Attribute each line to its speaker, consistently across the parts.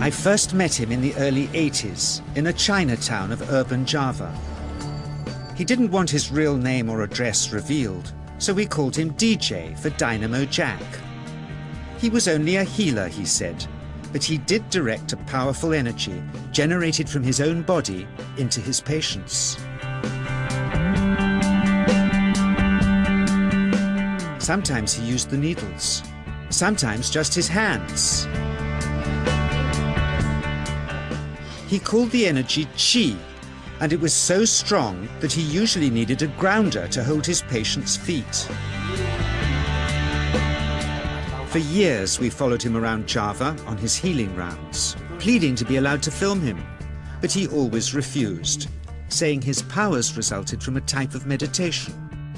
Speaker 1: I first met him in the early 80s in a Chinatown of urban Java. He didn't want his real name or address revealed, so we called him DJ for Dynamo Jack. He was only a healer, he said, but he did direct a powerful energy generated from his own body into his patients. Sometimes he used the needles, sometimes just his hands. He called the energy Qi, and it was so strong that he usually needed a grounder to hold his patients' feet. For years we followed him around Java on his healing rounds, pleading to be allowed to film him, but he always refused, saying his powers resulted from a type of meditation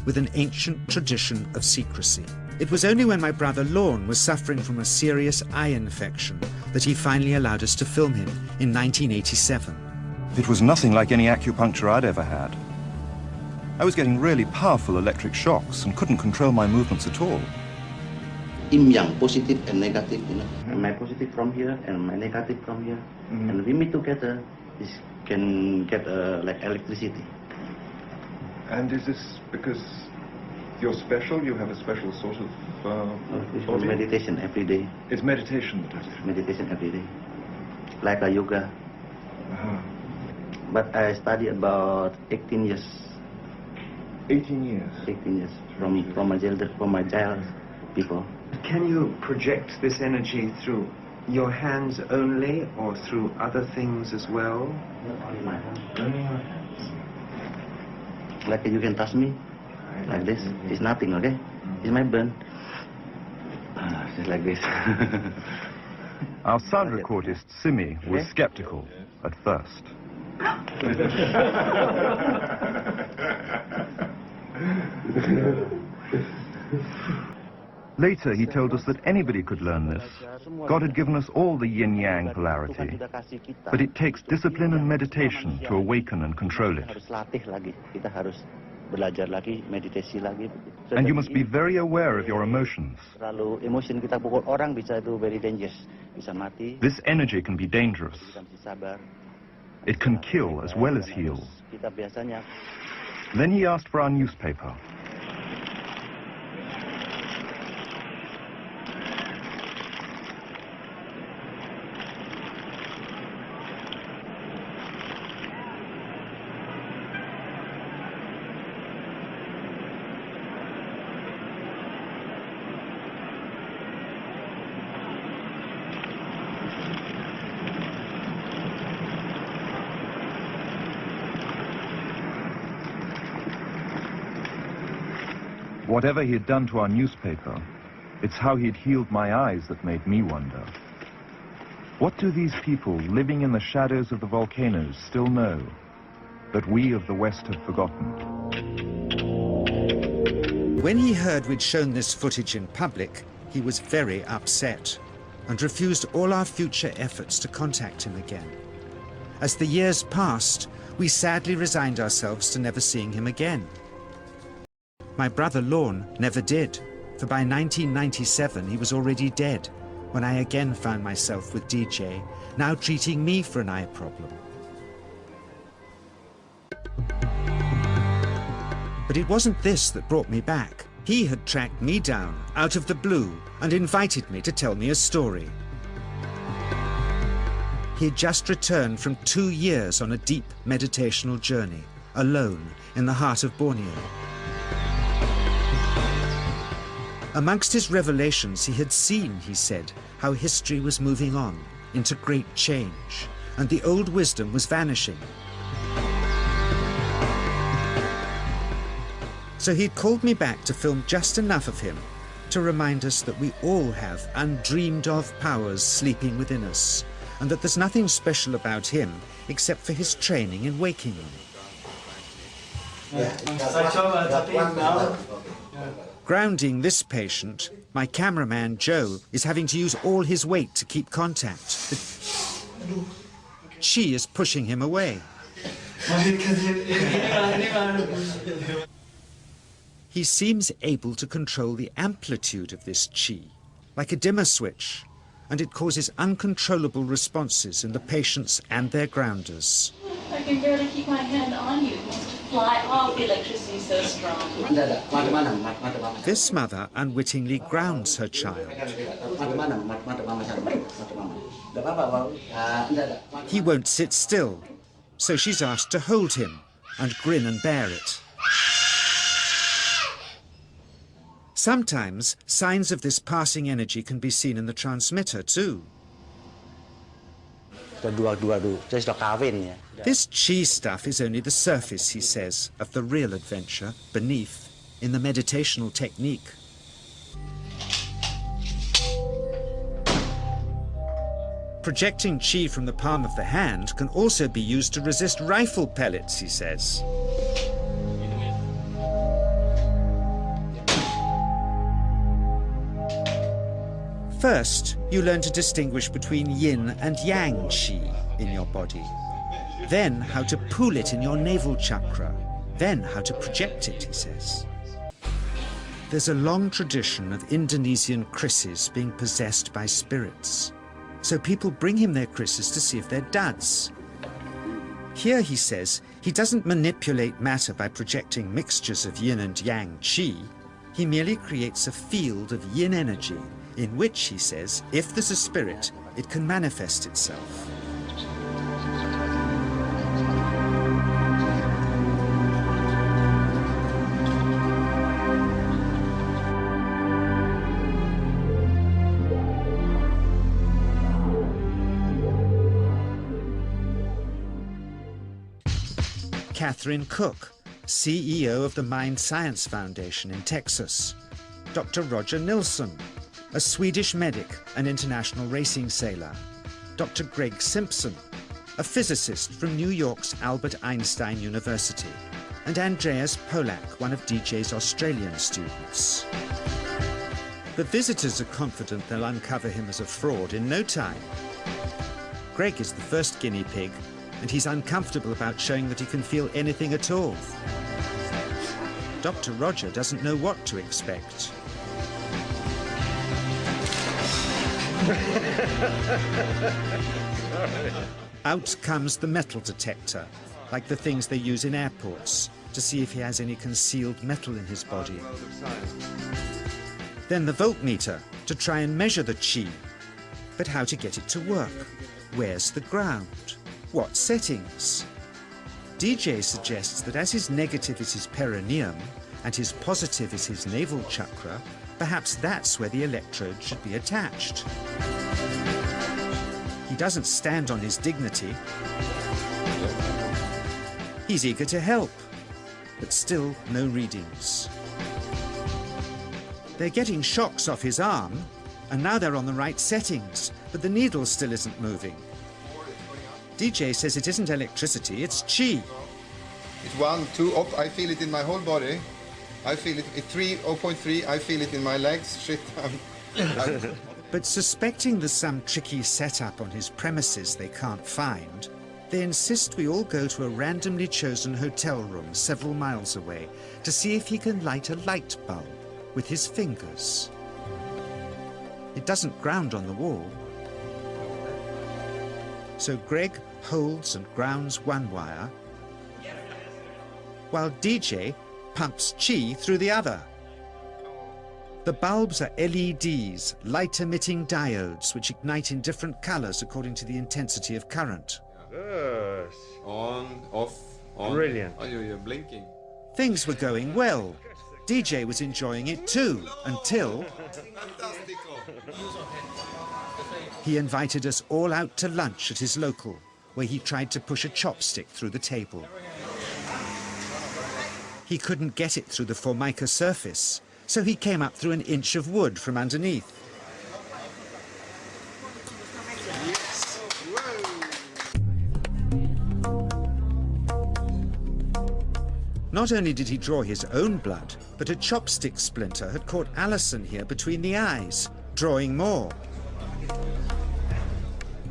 Speaker 1: with an ancient tradition of secrecy. It was only when my brother Lorne was suffering from a serious eye infection that he finally allowed us to film him in 1987.
Speaker 2: It was nothing like any acupuncture I'd ever had. I was getting really powerful electric shocks and couldn't control my movements at all.
Speaker 3: Yin yang, positive and negative, you know. And my positive from here and my negative from here. And we meet together, this can get like electricity.
Speaker 2: And is this because you're special? You have a special sort of body?
Speaker 3: Meditation every day.
Speaker 2: It's meditation that does it?
Speaker 3: Meditation every day. Like a yoga. But I studied about 18 years.
Speaker 2: 18 years?
Speaker 3: 18 years. From my child people.
Speaker 4: Can you project this energy through your hands only or through other things as well?
Speaker 3: Only my hands. Only my hands. Like you can touch me, like this. It's nothing, okay? It's my burn. Just like this.
Speaker 2: Our sound recordist, Simi, was skeptical at first. Later, he told us that anybody could learn this. God had given us all the yin-yang polarity, but it takes discipline and meditation to awaken and control it. And you must be very aware of your emotions. This energy can be dangerous. It can kill as well as heal. Then he asked for our newspaper. Whatever he had done to our newspaper, it's how he'd healed my eyes that made me wonder. What do these people living in the shadows of the volcanoes still know that we of the West have forgotten?
Speaker 1: When he heard we'd shown this footage in public, he was very upset and refused all our future efforts to contact him again. As the years passed, we sadly resigned ourselves to never seeing him again. My brother Lorne never did, for by 1997 he was already dead when I again found myself with DJ, now treating me for an eye problem. But it wasn't this that brought me back. He had tracked me down out of the blue and invited me to tell me a story. He had just returned from 2 years on a deep meditational journey, alone in the heart of Borneo. Amongst his revelations, he had seen, he said, how history was moving on into great change, and the old wisdom was vanishing. So he'd called me back to film just enough of him to remind us that we all have undreamed of powers sleeping within us, and that there's nothing special about him except for his training in waking them. Grounding this patient, my cameraman Joe is having to use all his weight to keep contact. She is pushing him away. He seems able to control the amplitude of this qi, like a dimmer switch, and it causes uncontrollable responses in the patients and their grounders.
Speaker 5: I can barely keep my hand on you. It wants to fly off. The electricity is so strong.
Speaker 1: This mother unwittingly grounds her child. He won't sit still, so she's asked to hold him and grin and bear it. Sometimes signs of this passing energy can be seen in the transmitter too. This chi stuff is only the surface, he says, of the real adventure beneath, in the meditational technique. Projecting chi from the palm of the hand can also be used to resist rifle pellets, he says. First, you learn to distinguish between yin and yang qi in your body. Then how to pool it in your navel chakra. Then how to project it, he says. There's a long tradition of Indonesian krisis being possessed by spirits. So people bring him their krisis to see if they're duds. Here, he says, he doesn't manipulate matter by projecting mixtures of yin and yang qi. He merely creates a field of yin energy in which, he says, if there's a spirit, it can manifest itself. Catherine Cook, CEO of the Mind Science Foundation in Texas. Dr. Roger Nilsson, a Swedish medic and international racing sailor. Dr. Greg Simpson, a physicist from New York's Albert Einstein University. And Andreas Polak, one of DJ's Australian students. The visitors are confident they'll uncover him as a fraud in no time. Greg is the first guinea pig, and he's uncomfortable about showing that he can feel anything at all. Dr. Roger doesn't know what to expect. Out comes the metal detector, like the things they use in airports, to see if he has any concealed metal in his body. Then the voltmeter, to try and measure the chi. But how to get it to work? Where's the ground? What settings? DJ suggests that as his negative is his perineum and his positive is his navel chakra, perhaps that's where the electrode should be attached. He doesn't stand on his dignity. He's eager to help, but still no readings. They're getting shocks off his arm, and now they're on the right settings, but the needle still isn't moving. DJ says it isn't electricity, it's chi.
Speaker 6: It's 1, 2, up. I feel it in my whole body. I feel it at 3, 0.3. I feel it in my legs. Shit.
Speaker 1: But suspecting there's some tricky setup on his premises they can't find, they insist we all go to a randomly chosen hotel room several miles away to see if he can light a light bulb with his fingers. It doesn't ground on the wall. So Greg holds and grounds one wire, while DJ pumps chi through the other. The bulbs are LEDs, light-emitting diodes, which ignite in different colors according to the intensity of current.
Speaker 6: Yes. On, off, on.
Speaker 4: Brilliant.
Speaker 6: Oh, you're blinking.
Speaker 1: Things were going well. DJ was enjoying it too, until he invited us all out to lunch at his local, where he tried to push a chopstick through the table. He couldn't get it through the formica surface, so he came up through an inch of wood from underneath. Not only did he draw his own blood, but a chopstick splinter had caught Alison here between the eyes, drawing more.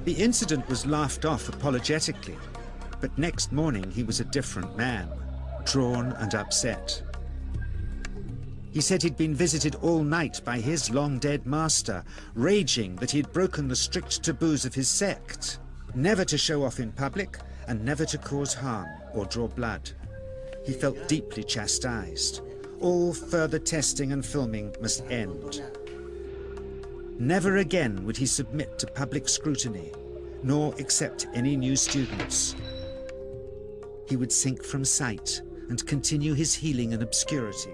Speaker 1: The incident was laughed off apologetically, but next morning he was a different man, drawn and upset. He said he'd been visited all night by his long-dead master, raging that he'd broken the strict taboos of his sect, never to show off in public and never to cause harm or draw blood. He felt deeply chastised. All further testing and filming must end. Never again would he submit to public scrutiny, nor accept any new students. He would sink from sight and continue his healing in obscurity.